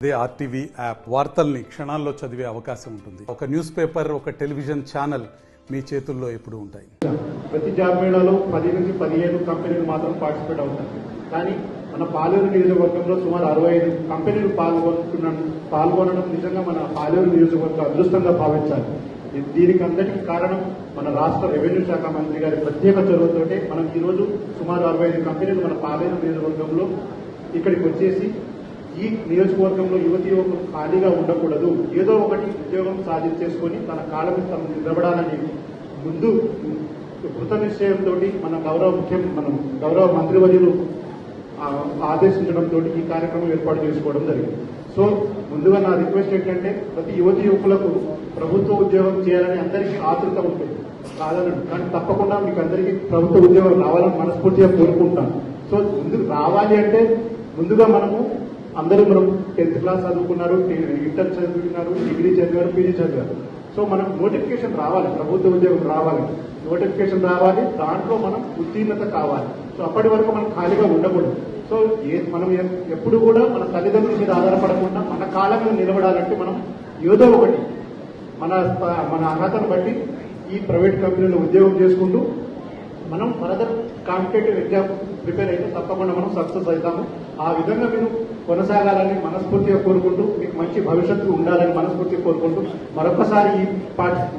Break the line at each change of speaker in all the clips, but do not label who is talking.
అదే RTV app వార్తల్ని క్షణాల్లో చదివే అవకాశం ఉంటుంది. ఒక న్యూస్ పేపర్, ఒక టెలివిజన్ ఛానల్ మీ చేతుల్లో ఎప్పుడూ ఉంటాయి.
ప్రతి జాబ్ మేళాలో 10 నుంచి 15 కంపెనీలు మాత్రం పార్టిసిపేట్ అవుతాయి. కానీ మన పాలేరు నియోజకవర్గంలో సుమారు 65 కంపెనీలు పాల్గొనడం నిజంగా మన పాలేరు నియోజకవర్గ అదృష్టంగా భావించాలి. దీనికి అందరికీ కారణం మన రాష్ట్ర రెవెన్యూ శాఖ మంత్రి గారి ప్రత్యేక చొరవతోటే మనం ఈరోజు సుమారు 65 కంపెనీలు మన పాలేరు నియోజకవర్గంలో ఇక్కడికి వచ్చేసి ఈ నియోజకవర్గంలో యువకులు ఖాళీగా ఉండకూడదు, ఏదో ఒకటి ఉద్యోగం సాధించేసుకొని తన కాళ్ళ మీద తను నిలబడాలని ముందు కృత నిశ్చయంతో మన గౌరవ మంత్రివర్యులు ఆదేశించడంతో ఈ కార్యక్రమం ఏర్పాటు చేసుకోవడం జరిగింది. సో ముందుగా నా రిక్వెస్ట్ ఏంటంటే ప్రతి యువకులకు ప్రభుత్వ ఉద్యోగం చేయాలని అందరికీ ఆతృత ఉంటుంది కాదని, కానీ తప్పకుండా మీకు అందరికీ ప్రభుత్వ ఉద్యోగం రావాలని మనస్ఫూర్తిగా కోరుకుంటాను. సో ముందుకు రావాలి అంటే ముందుగా అందరూ మనం 10th క్లాస్ చదువుకున్నారు, ఇంటర్ చదువుకున్నారు, డిగ్రీ చదివారు, పీజీ చదివారు. సో మనకు నోటిఫికేషన్ రావాలి, ప్రభుత్వ ఉద్యోగం రావాలి, నోటిఫికేషన్ రావాలి, దాంట్లో మనం ఉత్తీర్ణత కావాలి. సో అప్పటి వరకు మనం ఖాళీగా ఉండకూడదు. సో మనం ఎప్పుడు కూడా మన తల్లిదండ్రుల మీద ఆధారపడకుండా మన కాళ్ళ మీద నిలబడాలంటే మనం ఏదో ఒకటి మన అర్హతను బట్టి ఈ ప్రైవేట్ కంపెనీలో ఉద్యోగం చేసుకుంటూ మనం ఫర్దర్ కాంపిటేటివ్ ఎగ్జామ్ ప్రిపేర్ అయితే తప్పకుండా మనం సక్సెస్ అవుతాము. ఆ విధంగా మీరు కొనసాగాలని మనస్ఫూర్తిగా కోరుకుంటూ మీకు మంచి భవిష్యత్తు ఉండాలని మనస్ఫూర్తిగా కోరుకుంటూ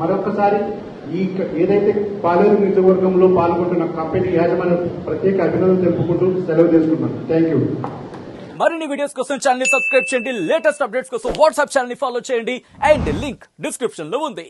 మరొకసారి ఈ ఏదైతే పాలేరు నియోజకవర్గంలో పాల్గొంటున్న కంపెనీ యాజమాన్యం ప్రత్యేక అభినందనలు తెలుపుకుంటూ సెలవు తీసుకున్నాను. Thank you.
మరిన్ని వీడియోస్ కోసం ఛానల్ ని సబ్స్క్రైబ్ చేయండి, లేటెస్ట్ అప్డేట్స్ కోసం వాట్సాప్ ఛానల్ ని ఫాలో చేయండి అండ్ లింక్ డిస్క్రిప్షన్ లో ఉంది.